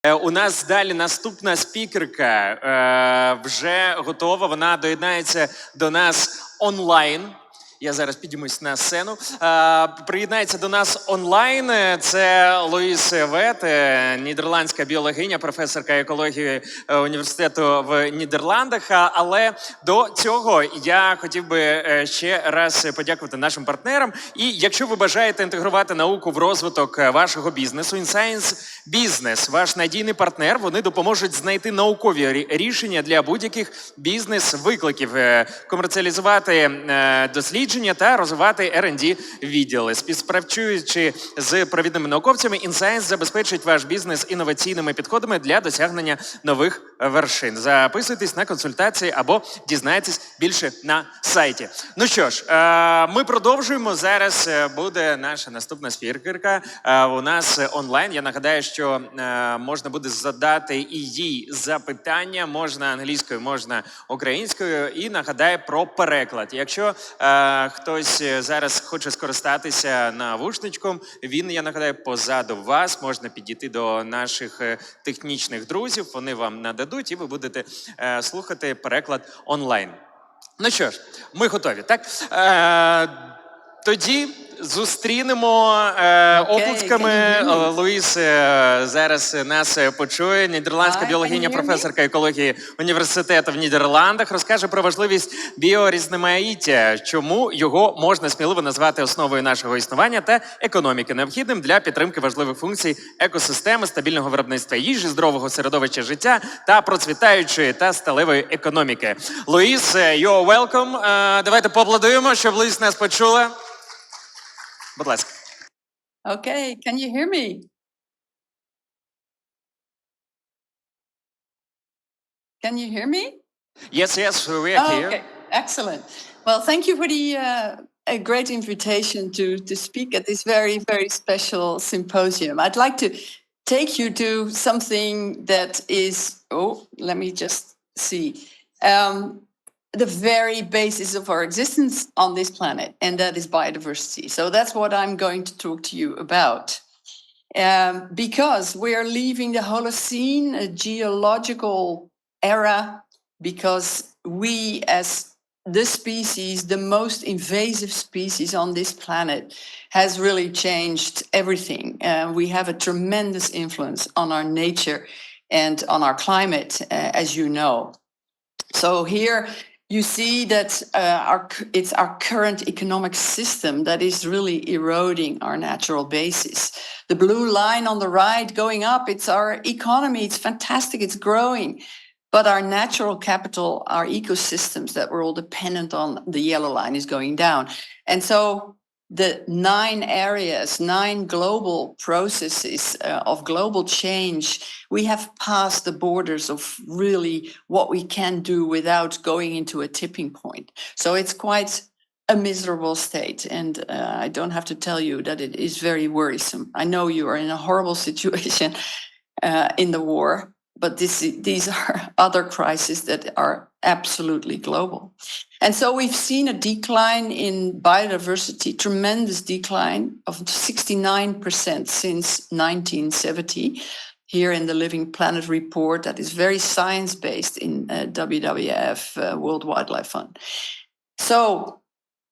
У нас далі наступна спікерка вже готова, вона доєднається до нас онлайн. Я зараз підіймусь на сцену. Приєднається до нас онлайн. Це Луїз Вет, нідерландська біологиня, професорка екології університету в Нідерландах. Але до цього я хотів би ще раз подякувати нашим партнерам. І якщо ви бажаєте інтегрувати науку в розвиток вашого бізнесу, INSCIENCE Business, ваш надійний партнер, вони допоможуть знайти наукові рішення для будь-яких бізнес-викликів, комерціалізувати дослідження та розвивати R&D відділи. Співпрацюючи з провідними науковцями, INSCIENCE забезпечить ваш бізнес інноваційними підходами для досягнення нових вершин. Записуйтесь на консультації або дізнайтесь більше на сайті. Ну що ж, ми продовжуємо. Зараз буде наша наступна спікерка у нас онлайн. Я нагадаю, що можна буде задати і їй запитання, можна англійською, можна українською, і нагадаю про переклад. Якщо хтось зараз хоче скористатися навушничком, він, я нагадаю, позаду вас, можна підійти до наших технічних друзів, вони вам нададуть, і ви будете слухати переклад онлайн. Ну що ж, ми готові, так? Тоді зустрінемо оплесками. Луїс зараз нас почує. Нідерландська біологиня, професорка екології університету в Нідерландах, розкаже про важливість біорізноманіття, чому його можна сміливо назвати основою нашого існування та економіки, необхідним для підтримки важливих функцій екосистеми, стабільного виробництва їжі, здорового середовища життя та процвітаючої та сталевої економіки. Луїс, you're welcome. Давайте поаплодуємо, щоб Луїс нас почула. Будь ласка. Okay, can you hear me? Can you hear me? Yes, we are here. Okay, excellent. Well, thank you for the a great invitation to speak at this very, very special symposium. I'd like to take you to something that is, let me just see. The very basis of our existence on this planet, and that is biodiversity. So that's what I'm going to talk to you about. Because we are leaving the Holocene, a geological era, because we as the species, the most invasive species on this planet, has really changed everything. We have a tremendous influence on our nature and on our climate, as you know. So here, you see that it's our current economic system that is really eroding our natural basis. The blue line on the right going up, it's our economy. It's fantastic. It's growing. But our natural capital, our ecosystems that we're all dependent on, the yellow line is going down. And so the 9 global processes of global change, we have passed the borders of really what we can do without going into a tipping point. So it's quite a miserable state. And I don't have to tell you that it is very worrisome. I know you are in a horrible situation in the war, but these are other crises that are absolutely global. And so we've seen a decline in biodiversity, tremendous decline of 69% since 1970, here in the Living Planet report that is very science-based in WWF, World Wildlife Fund. So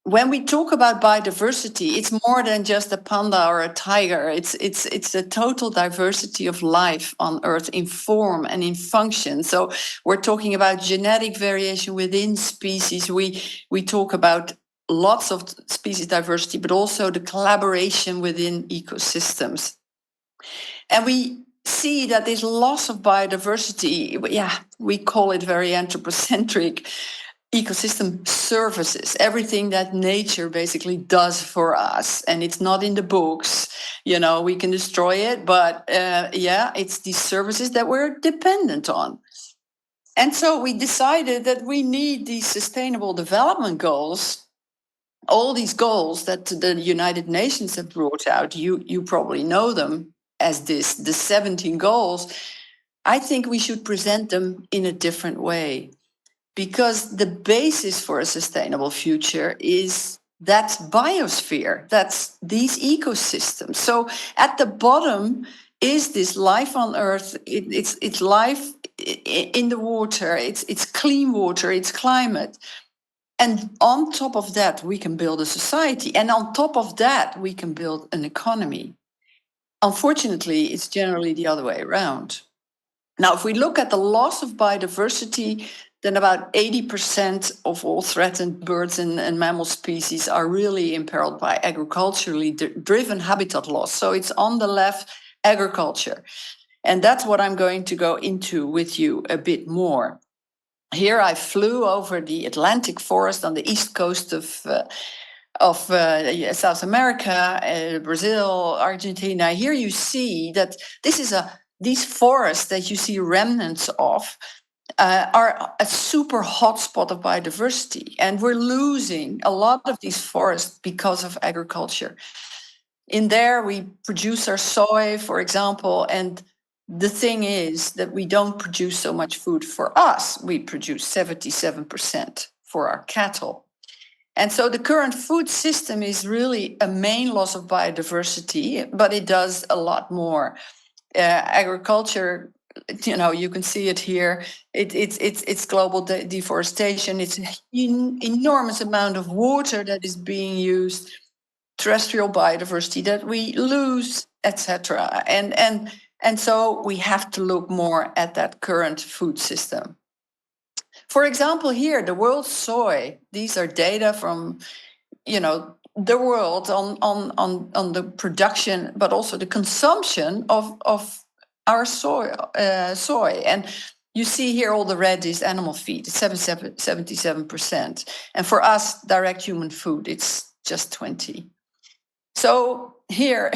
when we talk about biodiversity, it's more than just a panda or a tiger. It's a total diversity of life on Earth in form and in function. So we're talking about genetic variation within species. We talk about lots of species diversity, but also the collaboration within ecosystems. And we see that this loss of biodiversity, we call it very anthropocentric, ecosystem services, everything that nature basically does for us. And it's not in the books, we can destroy it, but it's these services that we're dependent on. And so we decided that we need these sustainable development goals, all these goals that the United Nations have brought out. You probably know them as the 17 goals. I think we should present them in a different way. Because the basis for a sustainable future is that biosphere, that's these ecosystems. So at the bottom, is this life on Earth. It's life in the water. It's clean water. It's climate. And on top of that, we can build a society. And on top of that, we can build an economy. Unfortunately, it's generally the other way around. Now, if we look at the loss of biodiversity, then about 80% of all threatened birds and mammal species are really imperiled by agriculturally driven habitat loss. So it's on the left, agriculture. And that's what I'm going to go into with you a bit more. Here I flew over the Atlantic forest on the east coast of South America, Brazil, Argentina. Here you see that these forests that you see remnants of are a super hotspot of biodiversity. And we're losing a lot of these forests because of agriculture. In there, we produce our soy, for example, and the thing is that we don't produce so much food for us. We produce 77% for our cattle. And so the current food system is really a main loss of biodiversity, but it does a lot more. Agriculture, you can see it here. It's global deforestation. It's an enormous amount of water that is being used, terrestrial biodiversity that we lose, etc. And so we have to look more at that current food system. For example, here, the world soy, these are data from, the world on the production, but also the consumption of our soy. And you see here all the red is animal feed, it's 77%. And for us, direct human food, it's just 20. So here,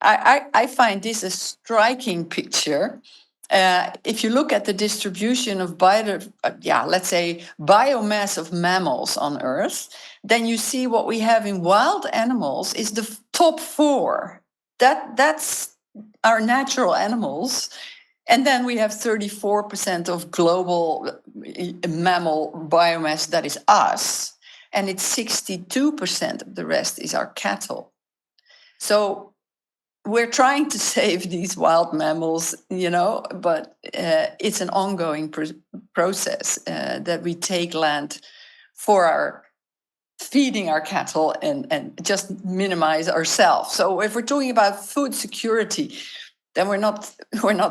I find this a striking picture. If you look at the distribution of let's say biomass of mammals on Earth, then you see what we have in wild animals is the top 4. That's our natural animals. And then we have 34% of global mammal biomass that is us. And it's 62% of the rest is our cattle. So we're trying to save these wild mammals, but it's an ongoing process that we take land for feeding our cattle and just minimize ourselves. So if we're talking about food security, then we're not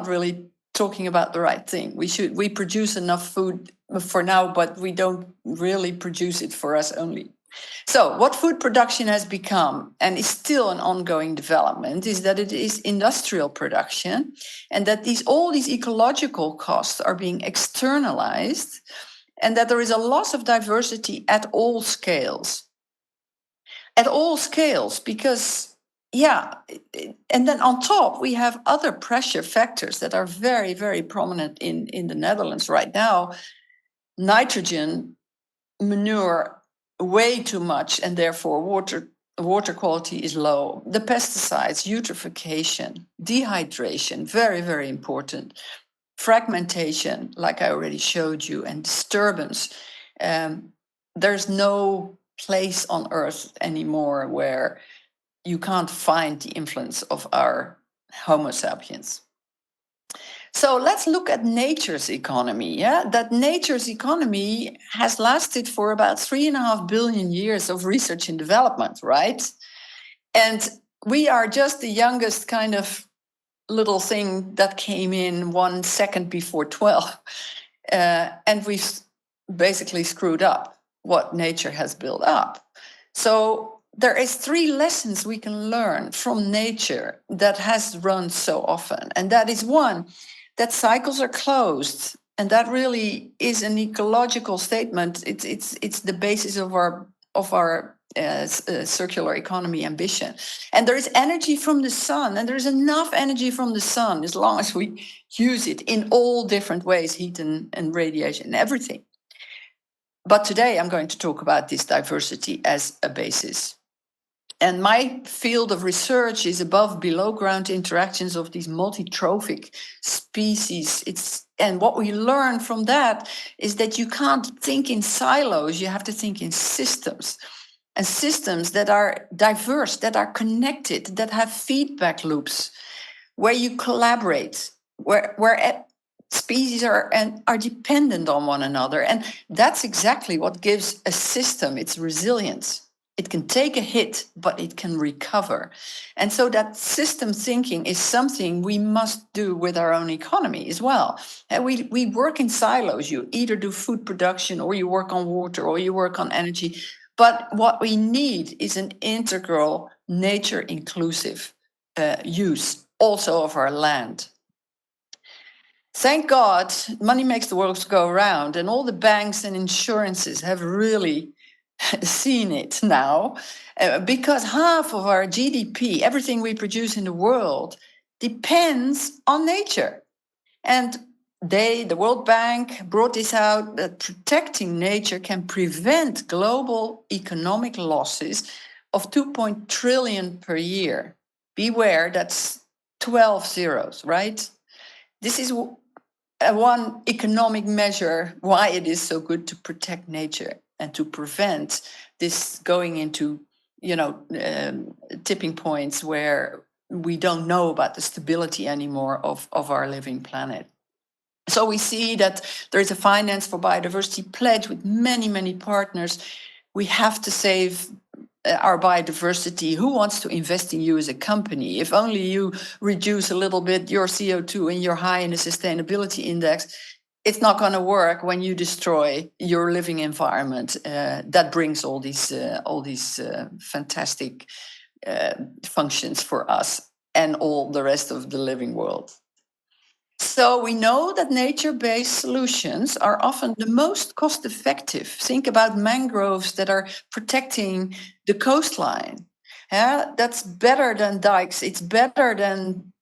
really talking about the right thing. We produce enough food for now, but we don't really produce it for us only. So what food production has become, and is still an ongoing development, is that it is industrial production, and that all these ecological costs are being externalized, and that there is a loss of diversity at all scales. At all scales, because, and then on top, we have other pressure factors that are very, very prominent in the Netherlands right now. Nitrogen, manure, way too much, and therefore water quality is low. The pesticides, eutrophication, dehydration, very, very important. Fragmentation, like I already showed you, and disturbance. There's no place on Earth anymore where you can't find the influence of our Homo sapiens. So let's look at nature's economy. That nature's economy has lasted for about 3.5 billion years of research and development, right? And we are just the youngest kind of little thing that came in 1 second before 12. And we've basically screwed up what nature has built up. So there is 3 lessons we can learn from nature that has run so often. And that is 1, that cycles are closed, and that really is an ecological statement. It's the basis of our circular economy ambition. And there is energy from the sun, and there is enough energy from the sun as long as we use it in all different ways, heat and radiation and everything. But today I'm going to talk about this diversity as a basis. And my field of research is above below ground interactions of these multi-trophic species. And what we learn from that is that you can't think in silos, you have to think in systems. And systems that are diverse, that are connected, that have feedback loops. where you collaborate, where species are dependent on one another. And that's exactly what gives a system its resilience. It can take a hit, but it can recover. And so that system thinking is something we must do with our own economy as well. And we work in silos. You either do food production, or you work on water, or you work on energy. But what we need is an integral, nature-inclusive use also of our land. Thank God, money makes the world go round, and all the banks and insurances have really seen it now, because half of our GDP, everything we produce in the world, depends on nature. And the World Bank brought this out, that protecting nature can prevent global economic losses of 2 trillion per year. Beware, that's 12 zeros, right? This is one economic measure why it is so good to protect nature and to prevent this going into, tipping points where we don't know about the stability anymore of our living planet. So we see that there is a Finance for Biodiversity pledge with many, many partners. We have to save our biodiversity. Who wants to invest in you as a company? If only you reduce a little bit your CO2 and you're high in the sustainability index, it's not going to work when you destroy your living environment. That brings all these fantastic functions for us and all the rest of the living world. So we know that nature-based solutions are often the most cost-effective. Think about mangroves that are protecting the coastline. Yeah, that's better than dikes. It's better than,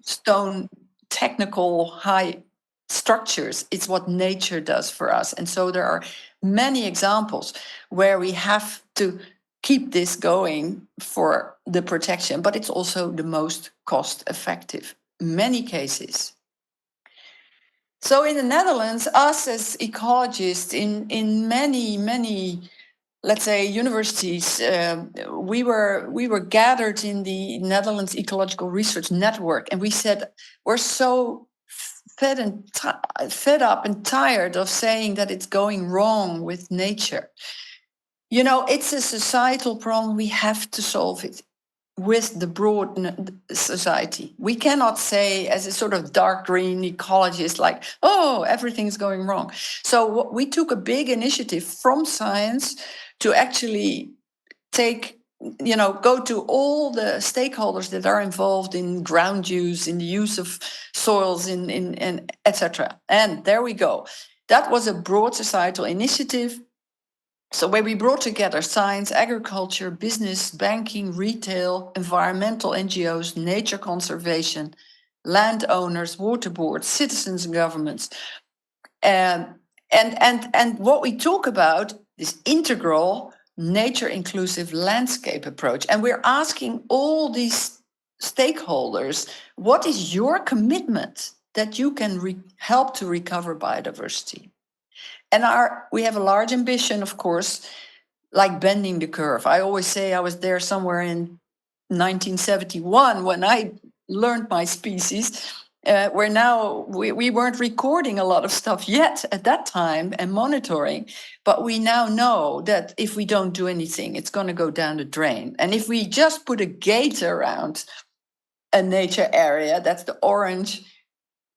stone technical high structures. It's what nature does for us. And so there are many examples where we have to keep this going for the protection, but it's also the most cost-effective. Many cases. So in the Netherlands, us as ecologists in many, let's say, universities, we were gathered in the Netherlands Ecological Research Network, and we said, we're so fed up and tired of saying that it's going wrong with nature. It's a societal problem. We have to solve it with the broad society. We cannot say, as a sort of dark green ecologist, like, oh, everything's going wrong. So we took a big initiative from science to actually go to all the stakeholders that are involved in ground use, in the use of soils, in etc. And there we go. That was a broad societal initiative. So where we brought together science, agriculture, business, banking, retail, environmental NGOs, nature conservation, landowners, water boards, citizens and governments. And what we talk about is integral, nature-inclusive landscape approach. And we're asking all these stakeholders, what is your commitment that you can help to recover biodiversity? And we have a large ambition, of course, like bending the curve. I always say I was there somewhere in 1971 when I learned my species, where now we weren't recording a lot of stuff yet at that time and monitoring. But we now know that if we don't do anything, it's going to go down the drain. And if we just put a gate around a nature area, that's the orange,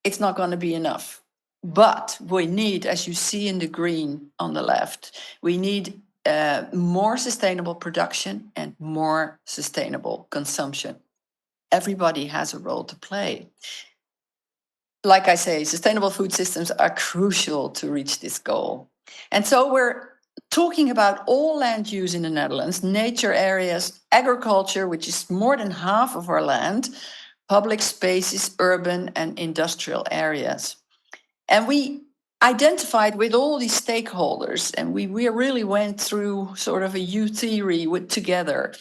it's not going to be enough. But we need, as you see in the green on the left, we need more sustainable production and more sustainable consumption. Everybody has a role to play. Like I say, sustainable food systems are crucial to reach this goal. And so we're talking about all land use in the Netherlands, nature areas, agriculture, which is more than half of our land, public spaces, urban and industrial areas. And we identified with all these stakeholders, and we really went through sort of a U theory together,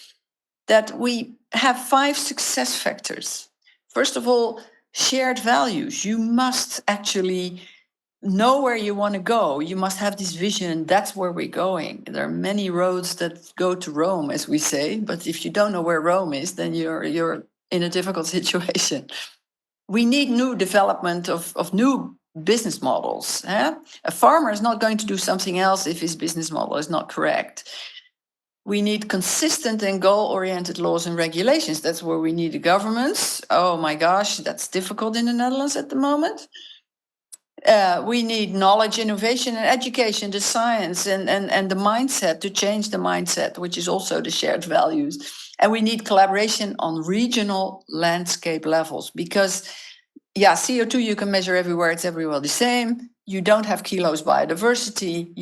that we have 5 success factors. First of all, shared values. You must actually know where you want to go. You must have this vision. That's where we're going. There are many roads that go to Rome, as we say, but if you don't know where Rome is, then you're in a difficult situation. We need new development of new business models. A farmer is not going to do something else if his business model is not correct. We need consistent and goal-oriented laws and regulations. That's where we need the governments. Oh my gosh, that's difficult in the Netherlands at the moment. We need knowledge, innovation, and education, the science and the mindset, to change the mindset, which is also the shared values. And we need collaboration on regional landscape levels, because CO2 you can measure everywhere, it's everywhere the same. You don't have kilos biodiversity.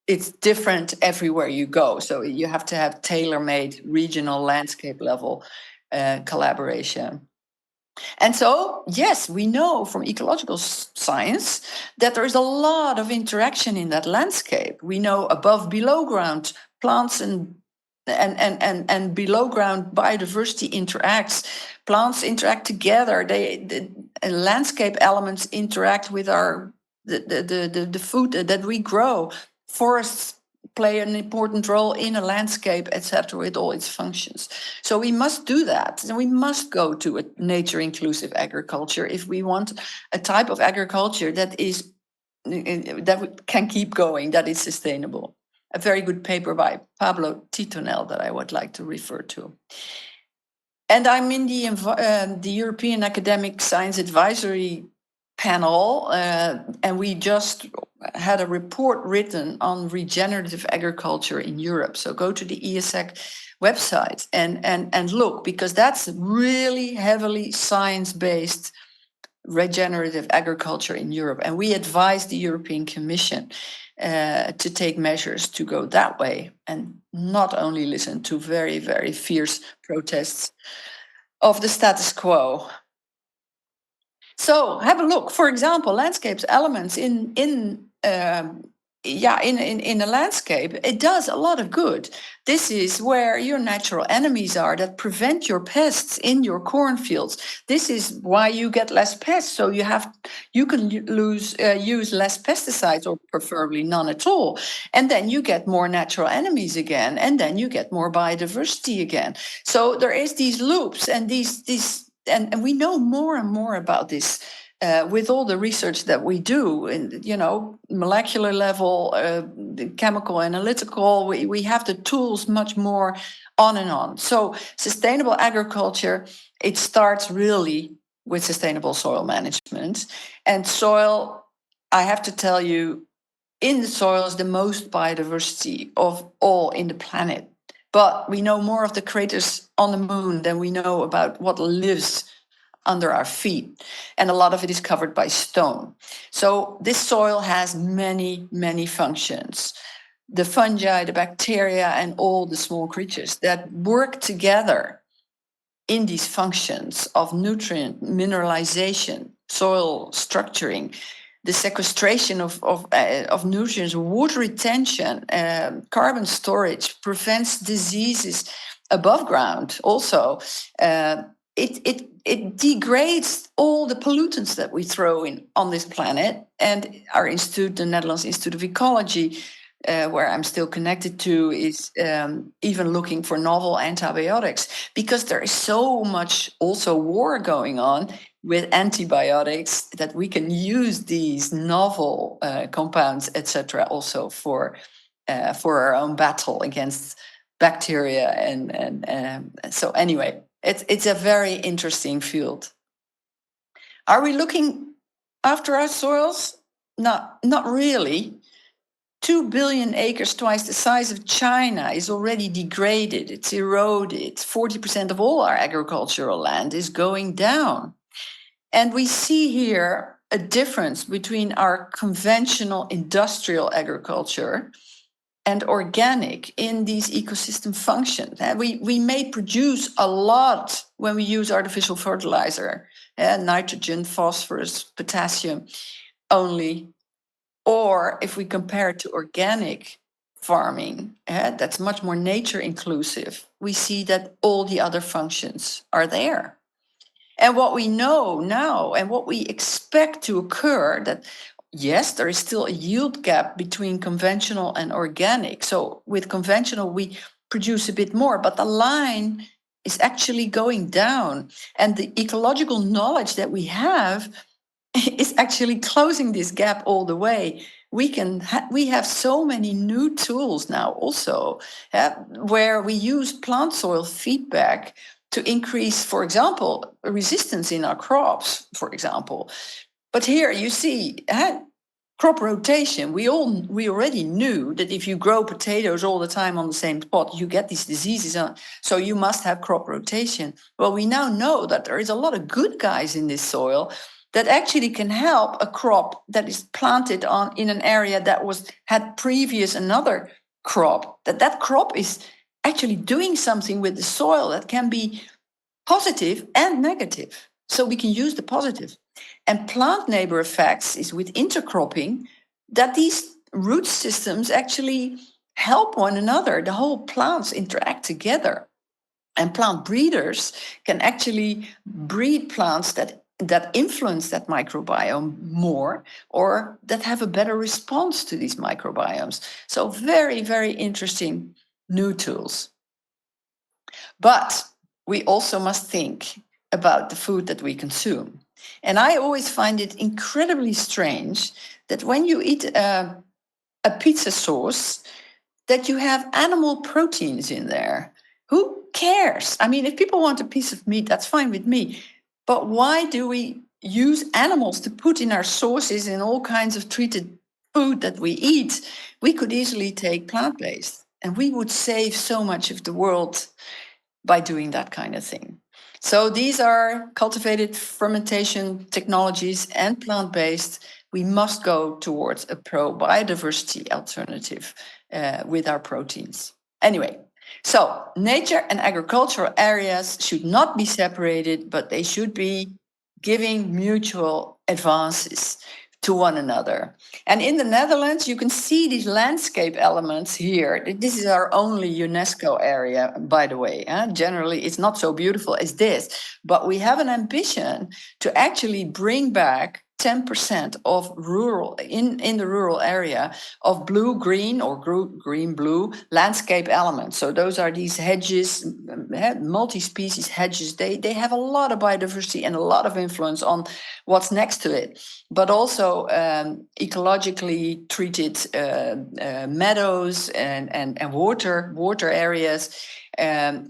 It's different everywhere you go. So you have to have tailor-made regional landscape level collaboration. And so, yes, we know from ecological science that there is a lot of interaction in that landscape. We know above, below ground plants and below ground biodiversity interacts. Plants interact together. The landscape elements interact with the food that we grow. Forests play an important role in a landscape, etc., with all its functions. So we must do that, and we must go to a nature-inclusive agriculture if we want a type of agriculture that can keep going, that is sustainable. A very good paper by Pablo Titonel that I would like to refer to. And I'm in the European Academic Science Advisory Panel, and we just had a report written on regenerative agriculture in Europe. So go to the ESAC website and look, because that's really heavily science-based regenerative agriculture in Europe. And we advise the European Commission to take measures to go that way, and not only listen to very, very fierce protests of the status quo. So have a look. For example, landscapes elements in a landscape, it does a lot of good. This is where your natural enemies are that prevent your pests in your cornfields. This is why you get less pests. So you can use less pesticides, or preferably none at all. And then you get more natural enemies again, and then you get more biodiversity again. So there is these loops, and and we know more and more about this. With all the research that we do, in molecular level, chemical, analytical, we have the tools much more on and on. So sustainable agriculture, it starts really with sustainable soil management. And soil, I have to tell you, in the soil is the most biodiversity of all in the planet. But we know more of the craters on the moon than we know about what lives under our feet, and a lot of it is covered by stone. So this soil has many, many functions. The fungi, the bacteria, and all the small creatures that work together in these functions of nutrient mineralization, soil structuring, the sequestration of nutrients, water retention, carbon storage, prevents diseases above ground. Also, it degrades all the pollutants that we throw in on this planet. And our institute, the Netherlands Institute of Ecology, where I'm still connected to, is even looking for novel antibiotics, because there is so much also war going on with antibiotics, that we can use these novel compounds, etc., also for our own battle against bacteria. And so anyway, it's a very interesting field. Are we looking after our soils? Not really. 2 billion acres, twice the size of China, is already degraded. It's eroded. 40% of all our agricultural land is going down. And we see here a difference between our conventional industrial agriculture and organic in these ecosystem functions. We may produce a lot when we use artificial fertilizer, nitrogen, phosphorus, potassium only. Or if we compare it to organic farming, that's much more nature inclusive, we see that all the other functions are there. And what we know now, and what we expect to occur, that yes, there is still a yield gap between conventional and organic. So with conventional, we produce a bit more, but the line is actually going down. And the ecological knowledge that we have is actually closing this gap all the way. We have so many new tools now also, where we use plant soil feedback to increase, for example, resistance in our crops, for example. But here you see crop rotation. We already knew that if you grow potatoes all the time on the same spot, you get these diseases. So you must have crop rotation. Well, we now know that there is a lot of good guys in this soil that actually can help a crop that is planted in an area that had previous another crop. That crop is actually doing something with the soil that can be positive and negative. So we can use the positive. And plant neighbor effects is with intercropping that these root systems actually help one another. The whole plants interact together. And plant breeders can actually breed plants that influence that microbiome more, or that have a better response to these microbiomes. So very, very interesting new tools. But we also must think about the food that we consume. And I always find it incredibly strange that when you eat a pizza sauce, that you have animal proteins in there. Who cares? I mean, if people want a piece of meat, that's fine with me. But why do we use animals to put in our sauces and all kinds of treated food that we eat? We could easily take plant-based, and we would save so much of the world by doing that kind of thing. So these are cultivated fermentation technologies and plant-based. We must go towards a pro-biodiversity alternative with our proteins. Anyway, so nature and agricultural areas should not be separated, but they should be giving mutual advances to one another. And in the Netherlands, you can see these landscape elements here. This is our only UNESCO area, by the way. Generally, it's not so beautiful as this, but we have an ambition to actually bring back 10% of rural, in the rural area, of blue-green or green-blue landscape elements. So those are these hedges, multi-species hedges. They have a lot of biodiversity and a lot of influence on what's next to it, but also ecologically treated meadows and water areas. So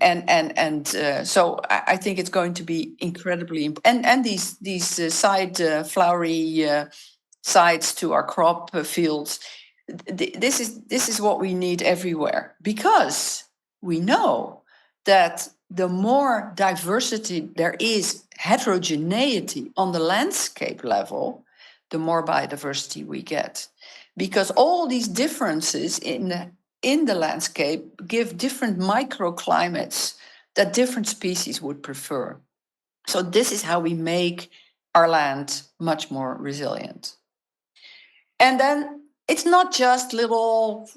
I think it's going to be incredibly important. And these side flowery sides to our crop fields. This is what we need everywhere, because we know that the more diversity there is, heterogeneity on the landscape level, the more biodiversity we get, because all these differences in the landscape give different microclimates that different species would prefer. So this is how we make our land much more resilient. And then it's not just little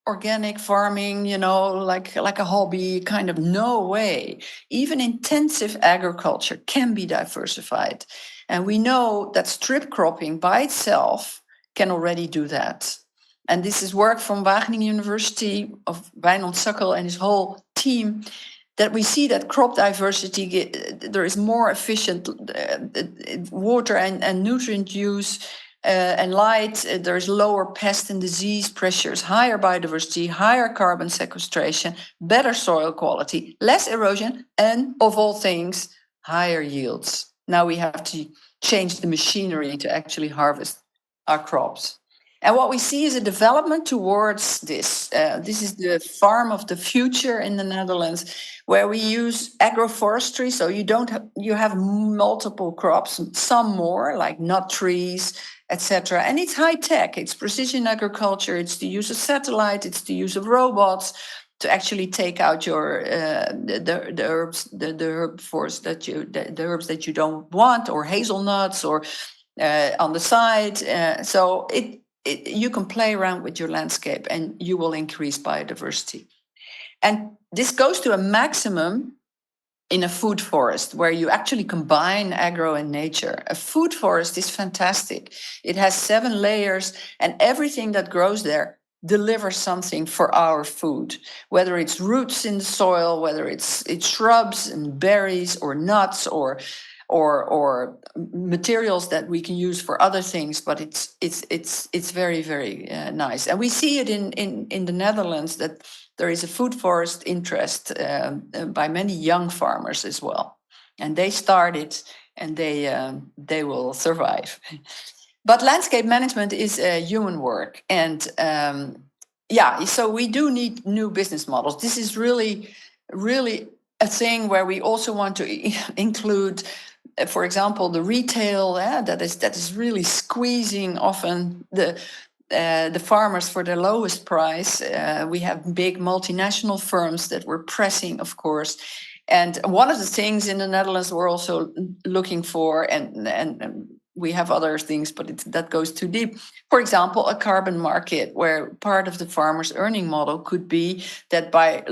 organic farming, like a hobby, kind of. No way. Even intensive agriculture can be diversified. And we know that strip cropping by itself can already do that. And this is work from Wageningen University of Wijnand Sukkel and his whole team, that we see that crop diversity, there is more efficient water and nutrient use and light, there is lower pest and disease pressures, higher biodiversity, higher carbon sequestration, better soil quality, less erosion, and of all things, higher yields. Now we have to change the machinery to actually harvest our crops. And what we see is a development towards this. This is the farm of the future in the Netherlands, where we use agroforestry. So you have multiple crops, some more like nut trees, etc. And it's high tech. It's precision agriculture. It's the use of satellite. It's the use of robots to actually take out your the herbs, the herbivores the herbs that you don't want, or hazelnuts, or on the side. So you can play around with your landscape and you will increase biodiversity. And this goes to a maximum in a food forest, where you actually combine agro and nature. A food forest is fantastic. It has 7 layers, and everything that grows there deliver something for our food, whether it's roots in the soil, whether it's shrubs and berries or nuts or materials that we can use for other things. But it's very, very nice, and we see it in the Netherlands that there is a food forest interest by many young farmers as well, and they started and they will survive. But landscape management is human work, and so we do need new business models. This is really, really a thing where we also want to include, for example, the retail that is really squeezing often the farmers for their lowest price. We have big multinational firms that we're pressing, of course. And one of the things in the Netherlands we're also looking for, and we have other things, but that goes too deep. For example, a carbon market where part of the farmer's earning model could be that by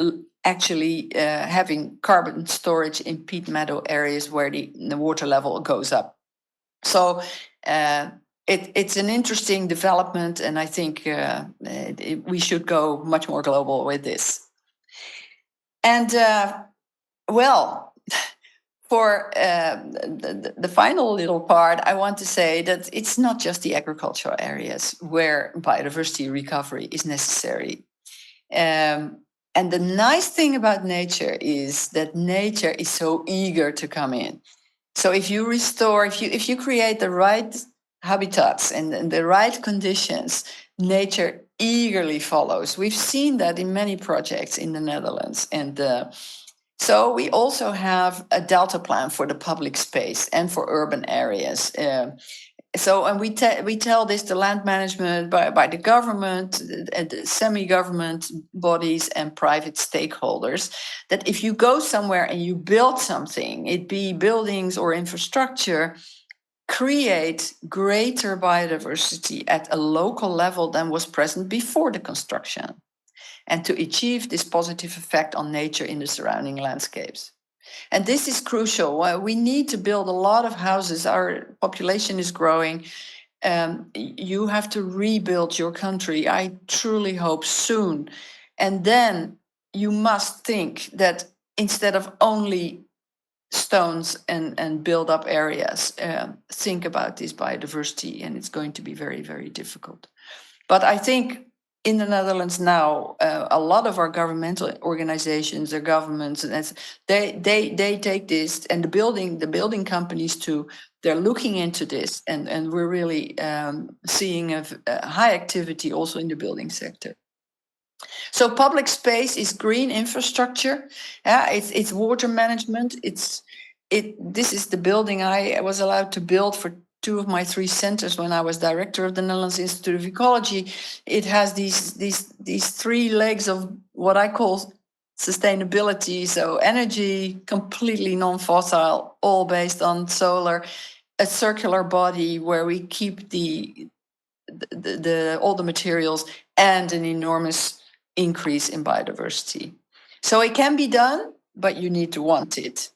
actually having carbon storage in peat meadow areas where the water level goes up. So it's an interesting development, and I think we should go much more global with this. And for the final little part, I want to say that it's not just the agricultural areas where biodiversity recovery is necessary. And the nice thing about nature is that nature is so eager to come in. So if you restore, if you create the right habitats and the right conditions, nature eagerly follows. We've seen that in many projects in the Netherlands. And so we also have a Delta plan for the public space and for urban areas. And we tell this to land management by the government, the semi-government bodies and private stakeholders, that if you go somewhere and you build something, it be buildings or infrastructure, create greater biodiversity at a local level than was present before the construction, and to achieve this positive effect on nature in the surrounding landscapes. And this is crucial. We need to build a lot of houses. Our population is growing. You have to rebuild your country, I truly hope soon. And then you must think that instead of only stones and build up areas, think about this biodiversity, and it's going to be very, very difficult. But I think in the Netherlands now, a lot of our governmental organizations, their governments, and they take this, and the building companies too. They're looking into this, and we're really seeing a high activity also in the building sector. So public space is green infrastructure. It's water management. This is the building I was allowed to build for 2 of my 3 centers when I was director of the Netherlands Institute of Ecology. It has these 3 legs of what I call sustainability. So energy, completely non-fossil, all based on solar, a circular body where we keep all the materials, and an enormous increase in biodiversity. So it can be done, but you need to want it.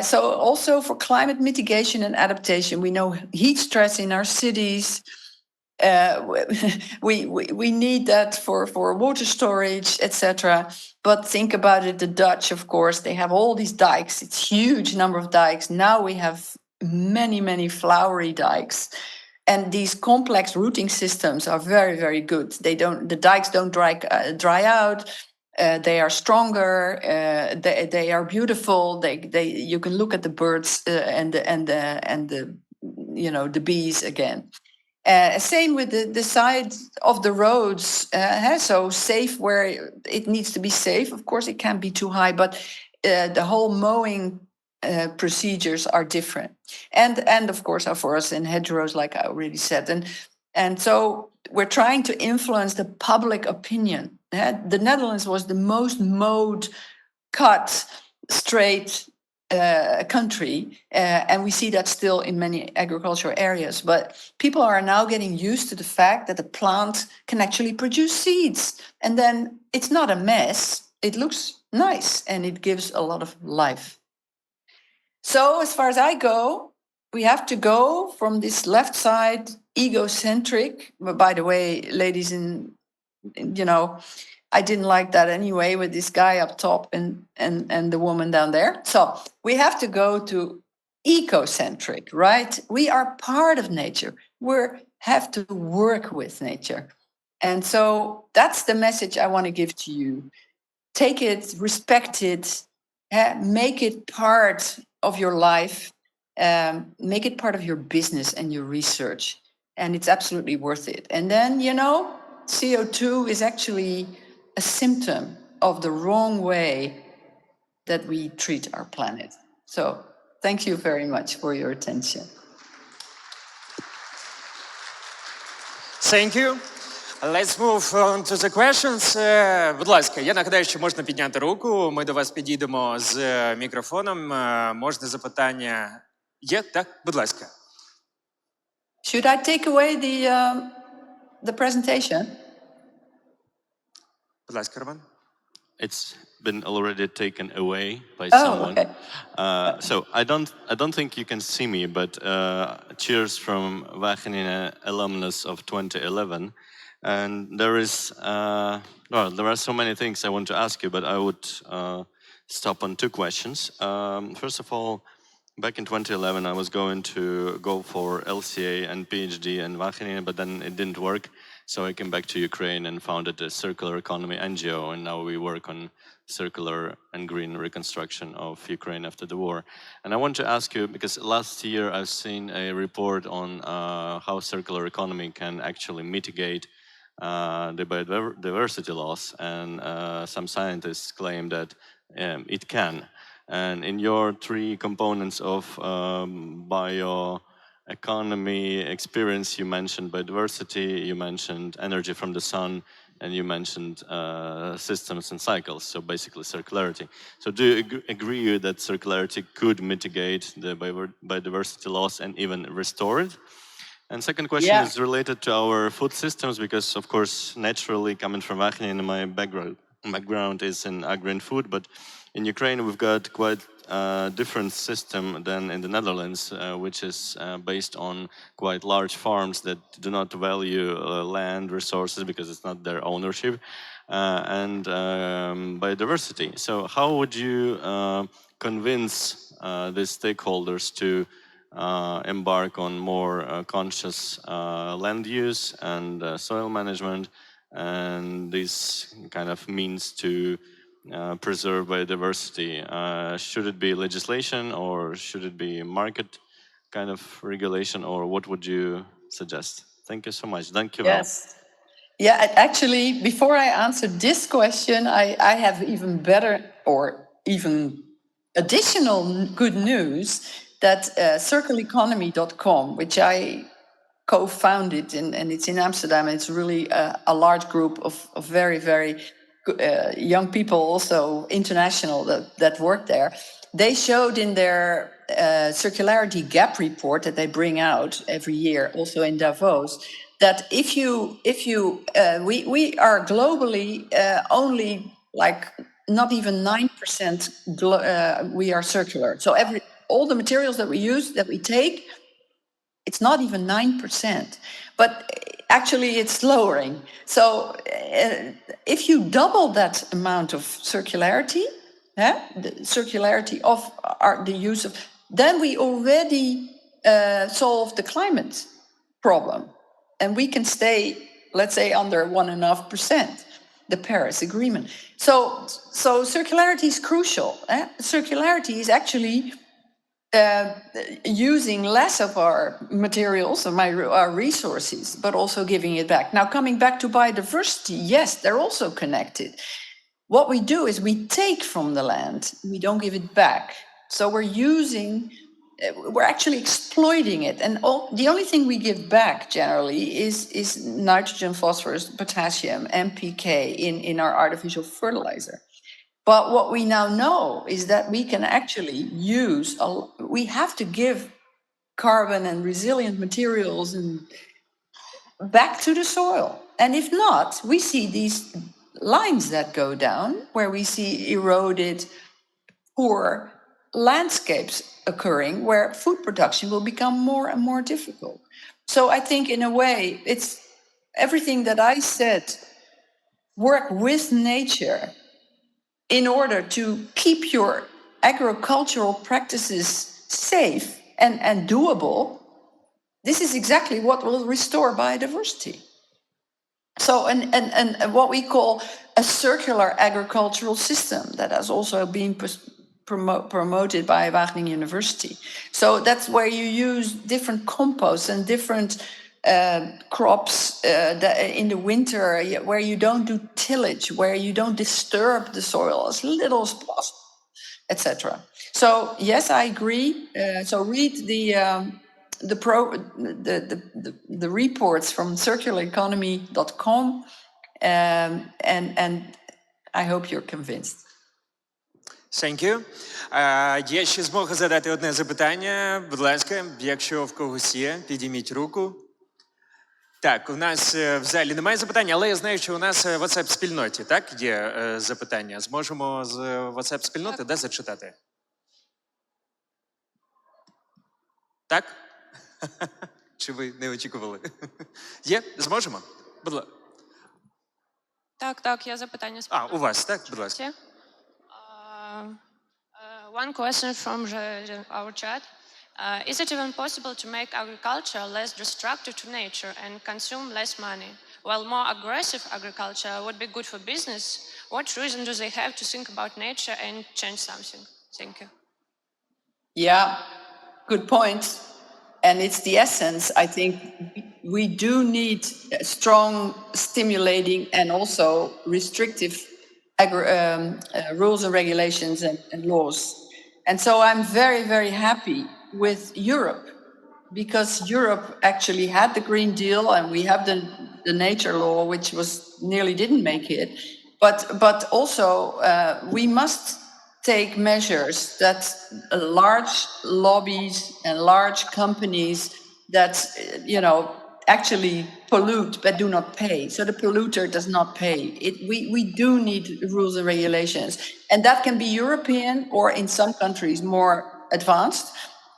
So also for climate mitigation and adaptation, we know heat stress in our cities. We need that for water storage, etc. But think about it, the Dutch, of course, they have all these dikes. It's a huge number of dikes. Now we have many, many flowery dikes. And these complex routing systems are very, very good. The dikes don't dry out. They are stronger. They are beautiful. You can look at the birds and the bees again. Same with the side of the roads. So safe where it needs to be safe. Of course, it can't be too high, but the whole mowing procedures are different, and of course our forests and hedgerows, like I already said, and so we're trying to influence the public opinion. The Netherlands was the most mowed, cut, straight country, and we see that still in many agricultural areas. But people are now getting used to the fact that the plant can actually produce seeds, and then it's not a mess. It looks nice, and it gives a lot of life. So as far as I go, we have to go from this left side, egocentric. But by the way, ladies and you know, I didn't like that anyway with this guy up top and the woman down there. So we have to go to ecocentric, right? We are part of nature. We have to work with nature. And so that's the message I want to give to you. Take it, respect it, make it part of your life, make it part of your business and your research. And it's absolutely worth it. And then, you know, CO2 is actually a symptom of the wrong way that we treat our planet. So thank you very much for your attention. Thank you. Let's move on to the questions. Будь ласка, я нагадаю, що можна підняти руку. Ми до вас підійдемо з мікрофоном. Можна запитання? Є? Так? Будь ласка. Should I take away the presentation? Будь ласка, Роман. It's been already taken away by Oh, someone. okay. So I don't think you can see me, but cheers from Wageningen alumnus of 2011. And there is well, there are so many things I want to ask you, but I would stop on two questions. First of all, back in 2011, I was going to go for LCA and PhD in Wageningen, but then it didn't work. So I came back to Ukraine and founded a circular economy NGO, and now we work on circular and green reconstruction of Ukraine after the war. And I want to ask you, because last year I've seen a report on how circular economy can actually mitigate the biodiversity loss, and some scientists claim that it can. And in your three components of bioeconomy experience, you mentioned biodiversity, you mentioned energy from the sun, and you mentioned systems and cycles, so basically circularity. So do you agree that circularity could mitigate the biodiversity loss and even restore it? And second question is related to our food systems, because of course, naturally coming from Wageningen, my background is in agri and food, but in Ukraine we've got quite a different system than in the Netherlands, which is based on quite large farms that do not value land resources because it's not their ownership, and biodiversity. So how would you convince the stakeholders to embark on more conscious land use and soil management, and this kind of means to preserve biodiversity? Should it be legislation, or should it be market kind of regulation, or what would you suggest? Thank you so much. Thank you. Yes. Yeah, actually, before I answer this question, I have even better or even additional good news that circleeconomy.com, which I co-founded, and it's in Amsterdam. It's really a large group of very, very young people, also international, that work there. They showed in their circularity gap report that they bring out every year, also in Davos, that we are globally only like not even 9% we are circular. So all the materials that we use, that we take, it's not even 9%, but actually it's lowering. So if you double that amount of circularity, the circularity of the use of, then we already solve the climate problem. And we can stay, let's say, under 1.5%, the Paris Agreement. So circularity is crucial. Circularity is actually using less of our materials and our resources, but also giving it back. Now, coming back to biodiversity, yes, they're also connected. What we do is we take from the land, we don't give it back. So we're actually exploiting it. And the only thing we give back generally is nitrogen, phosphorus, potassium, NPK in our artificial fertilizer. But what we now know is that we can actually we have to give carbon and resilient materials back to the soil. And if not, we see these lines that go down where we see eroded, poor landscapes occurring where food production will become more and more difficult. So I think in a way, it's everything that I said work with nature in order to keep your agricultural practices safe and doable, this is exactly what will restore biodiversity. So, and what we call a circular agricultural system that has also been promoted by Wageningen University. So that's where you use different composts and different crops in the winter, where you don't do tillage, where you don't disturb the soil as little as possible, etc. So yes, I agree. So read the reports from circulareconomy.com, and I hope you're convinced. Thank you. Є ще змога задати одне запитання. Будь ласка, якщо в когось є, підійміть руку. Так, у нас в залі немає запитань, але я знаю, що у нас в WhatsApp-спільноті, так, є запитання. Зможемо з WhatsApp-спільноти, да, зачитати? Так? Чи ви не очікували? Є? Зможемо? Будь ласка. Так, я запитання У вас, так? Будь ласка. One question from our chat. Is it even possible to make agriculture less destructive to nature and consume less money? While more aggressive agriculture would be good for business, what reason do they have to think about nature and change something? Thank you. Yeah, good point. And it's the essence. I think we do need strong, stimulating, and also restrictive rules and regulations and laws. And so I'm very, very happy with Europe, because Europe actually had the Green Deal, and we have the nature law, which nearly didn't make it. But also we must take measures that large lobbies and large companies that, actually pollute but do not pay. So the polluter does not pay. We do need rules and regulations. And that can be European or in some countries more advanced.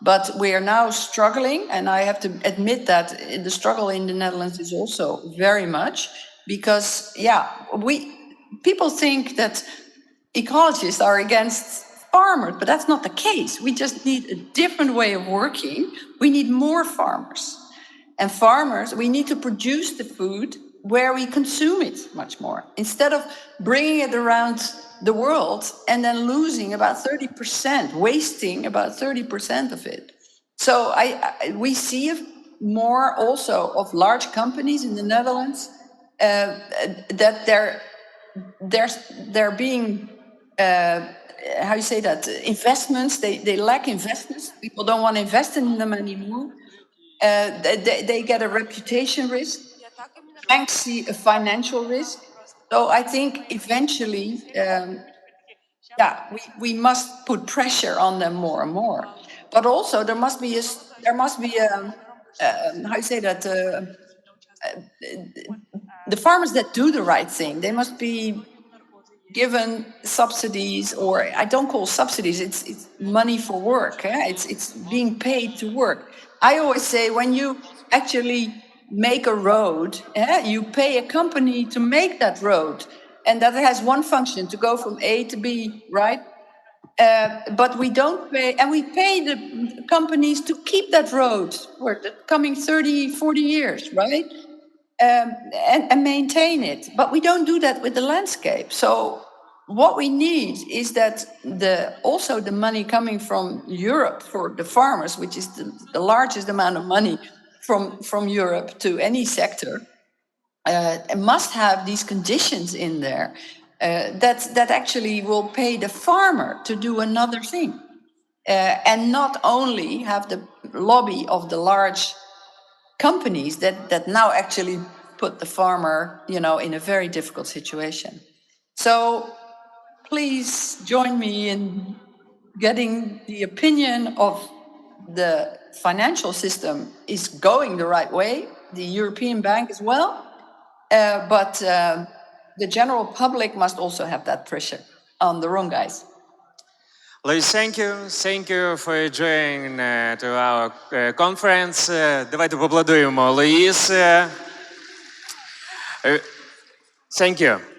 But we are now struggling, and I have to admit that the struggle in the Netherlands is also very much, because, people think that ecologists are against farmers, but that's not the case. We just need a different way of working. We need more farmers. And farmers, we need to produce the food where we consume it much more, instead of bringing it around the world and then losing about 30%, wasting about 30% of it. So we see more also of large companies in the Netherlands that they're being how you say that, investments, they lack investments. People don't want to invest in them anymore. They get a reputation risk. Banks see a financial risk. So I think eventually, we must put pressure on them more and more. But also there must be how you say that, the farmers that do the right thing, they must be given subsidies, or I don't call subsidies, it's money for work. It's being paid to work. I always say, when you actually make a road, you pay a company to make that road, and that has one function, to go from A to B, right? But we don't pay, and we pay the companies to keep that road for the coming 30, 40 years, right? And maintain it. But we don't do that with the landscape. So what we need is that also the money coming from Europe for the farmers, which is the largest amount of money from Europe to any sector, must have these conditions in there that actually will pay the farmer to do another thing, and not only have the lobby of the large companies that now actually put the farmer, in a very difficult situation. So please join me in getting the opinion of the financial system is going the right way, the European Bank as well, but the general public must also have that pressure on the wrong guys. Louise, thank you. Thank you for joining to our conference. Давайте поаплодуємо Louise. Thank you.